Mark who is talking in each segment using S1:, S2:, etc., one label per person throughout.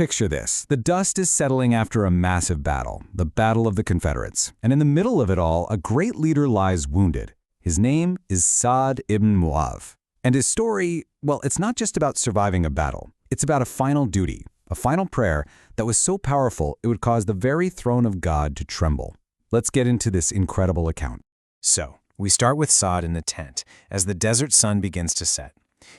S1: picture this. The dust is settling after a massive battle, the Battle of the Confederates. And in the middle of it all, a great leader lies wounded. His name is Sa'd ibn Mu'aadh. And his story, well, it's not just about surviving a battle. It's about a final duty, a final prayer that was so powerful it would cause the very throne of God to tremble. Let's get into this incredible account.
S2: So, we start with Sa'd in the tent as the desert sun begins to set.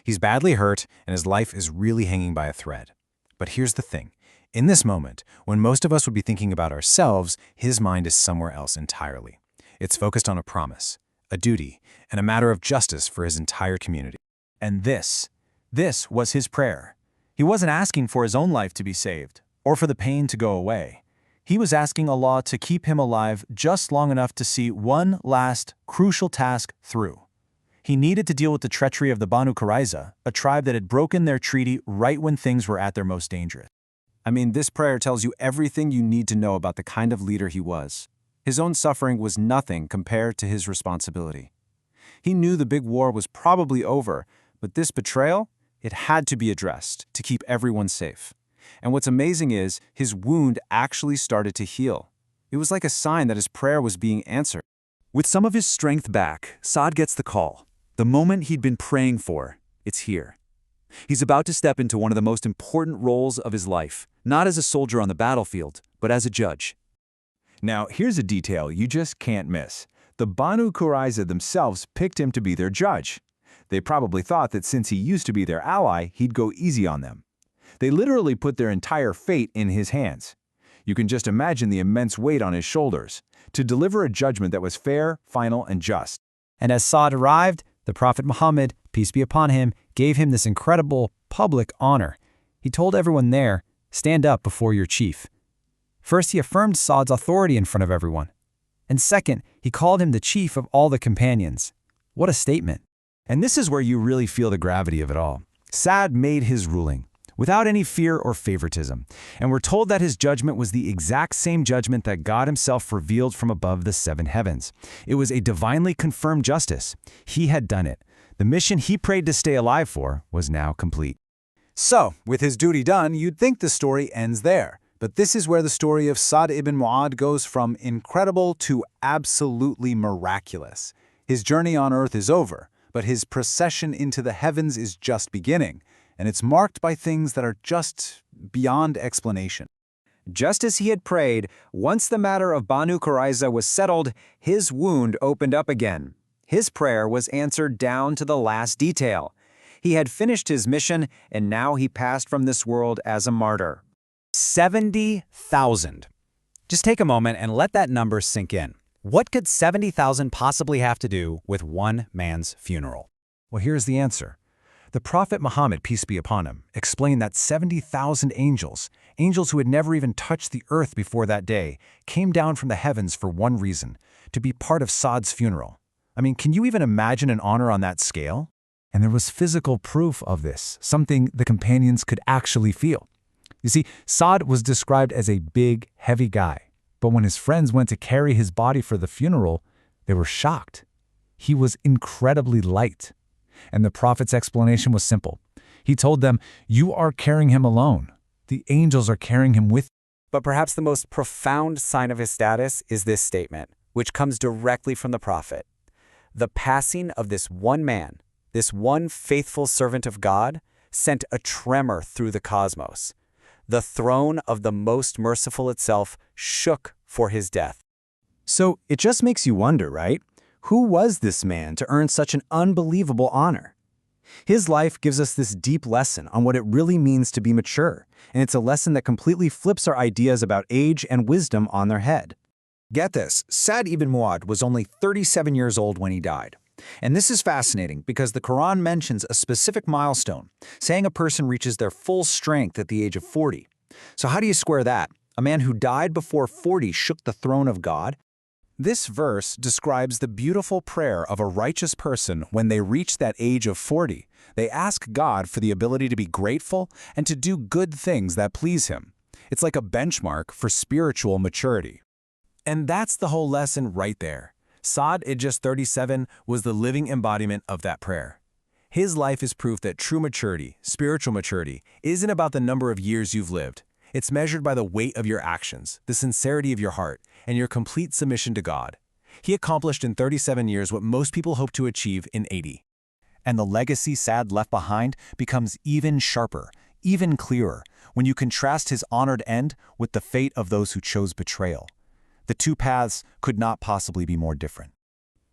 S2: He's badly hurt and his life is really hanging by a thread. But here's the thing. In this moment, when most of us would be thinking about ourselves, his mind is somewhere else entirely. It's focused on a promise, a duty, and a matter of justice for his entire community.
S3: And this was his prayer. He wasn't asking for his own life to be saved, or for the pain to go away. He was asking Allah to keep him alive just long enough to see one last, crucial task through. He needed to deal with the treachery of the Banu Quraizah, a tribe that had broken their treaty right when things were at their most dangerous.
S4: I mean, this prayer tells you everything you need to know about the kind of leader he was. His own suffering was nothing compared to his responsibility. He knew the big war was probably over, but this betrayal, it had to be addressed to keep everyone safe. And what's amazing is, his wound actually started to heal. It was like a sign that his prayer was being answered.
S5: With some of his strength back, Sa'd gets the call. The moment he'd been praying for, it's here. He's about to step into one of the most important roles of his life, not as a soldier on the battlefield, but as a judge.
S6: Now, here's a detail you just can't miss. The Banu Quraizah themselves picked him to be their judge. They probably thought that since he used to be their ally, he'd go easy on them. They literally put their entire fate in his hands. You can just imagine the immense weight on his shoulders to deliver a judgment that was fair, final, and just.
S3: And as Sa'd arrived, the Prophet Muhammad, peace be upon him, gave him this incredible public honor. He told everyone there, "Stand up before your chief." First, he affirmed Sa'd's authority in front of everyone. And second, he called him the chief of all the companions. What a statement.
S1: And this is where you really feel the gravity of it all. Sa'd made his ruling, without any fear or favoritism, and we're told that his judgment was the exact same judgment that God himself revealed from above the seven heavens. It was a divinely confirmed justice. He had done it. The mission he prayed to stay alive for was now complete.
S2: So, with his duty done, you'd think the story ends there. But this is where the story of Sa'd ibn Mu'aadh goes from incredible to absolutely miraculous. His journey on earth is over, but his procession into the heavens is just beginning, and it's marked by things that are just beyond explanation.
S7: Just as he had prayed, once the matter of Banu Quraizah was settled, his wound opened up again. His prayer was answered down to the last detail. He had finished his mission, and now he passed from this world as a martyr.
S3: 70,000. Just take a moment and let that number sink in. What could 70,000 possibly have to do with one man's funeral?
S1: Well, here's the answer. The Prophet Muhammad, peace be upon him, explained that 70,000 angels who had never even touched the earth before that day, came down from the heavens for one reason, to be part of Sa'd's funeral. I mean, can you even imagine an honor on that scale? And there was physical proof of this, something the companions could actually feel. You see, Sa'd was described as a big, heavy guy, but when his friends went to carry his body for the funeral, they were shocked. He was incredibly light. And the Prophet's explanation was simple. He told them, "You are carrying him alone. The angels are carrying him with you."
S7: But perhaps the most profound sign of his status is this statement, which comes directly from the Prophet. The passing of this one man, this one faithful servant of God, sent a tremor through the cosmos. The throne of the Most Merciful itself shook for his death.
S2: So it just makes you wonder, right? Who was this man to earn such an unbelievable honor? His life gives us this deep lesson on what it really means to be mature, and it's a lesson that completely flips our ideas about age and wisdom on their head.
S8: Get this, Sa'd ibn Mu'aadh was only 37 years old when he died. And this is fascinating because the Quran mentions a specific milestone, saying a person reaches their full strength at the age of 40. So how do you square that? A man who died before 40 shook the throne of God?
S1: This verse describes the beautiful prayer of a righteous person when they reach that age of 40. They ask God for the ability to be grateful and to do good things that please Him. It's like a benchmark for spiritual maturity. And that's the whole lesson right there. Sa'd, at just 37, was the living embodiment of that prayer. His life is proof that true maturity, spiritual maturity, isn't about the number of years you've lived.
S2: It's measured by the weight of your actions, the sincerity of your heart, and your complete submission to God. He accomplished in 37 years what most people hope to achieve in 80. And the legacy Sa'd left behind becomes even sharper, even clearer, when you contrast his honored end with the fate of those who chose betrayal. The two paths could not possibly be more different.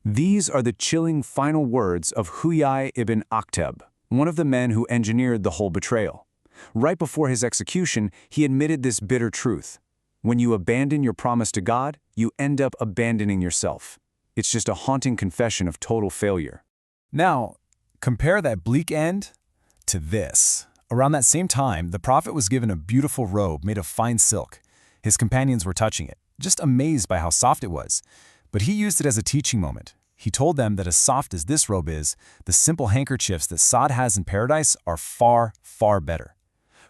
S4: These are the chilling final words of Huyai ibn Akhtab, one of the men who engineered the whole betrayal. Right before his execution, he admitted this bitter truth. When you abandon your promise to God, you end up abandoning yourself. It's just a haunting confession of total failure.
S2: Now, compare that bleak end to this. Around that same time, the prophet was given a beautiful robe made of fine silk. His companions were touching it, just amazed by how soft it was. But he used it as a teaching moment. He told them that as soft as this robe is, the simple handkerchiefs that Sa'd has in paradise are far, far better.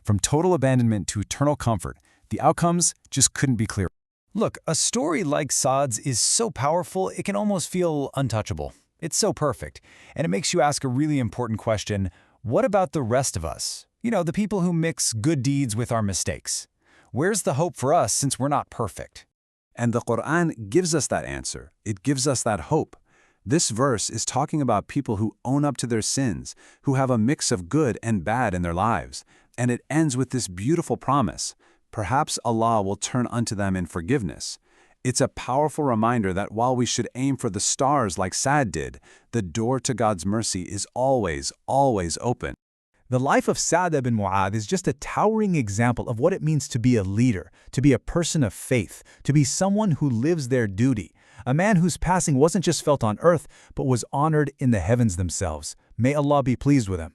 S2: From total abandonment to eternal comfort, the outcomes just couldn't be clearer.
S1: Look, a story like Sa'd's is so powerful it can almost feel untouchable. It's so perfect, and it makes you ask a really important question: what about the rest of us? You know, the people who mix good deeds with our mistakes. Where's the hope for us since we're not perfect?
S6: And the Quran gives us that answer. It gives us that hope. This verse is talking about people who own up to their sins, who have a mix of good and bad in their lives. And it ends with this beautiful promise: perhaps Allah will turn unto them in forgiveness. It's a powerful reminder that while we should aim for the stars like Sa'd did, the door to God's mercy is always, always open.
S3: The life of Sa'd ibn Mu'aadh is just a towering example of what it means to be a leader, to be a person of faith, to be someone who lives their duty, a man whose passing wasn't just felt on earth, but was honored in the heavens themselves. May Allah be pleased with him.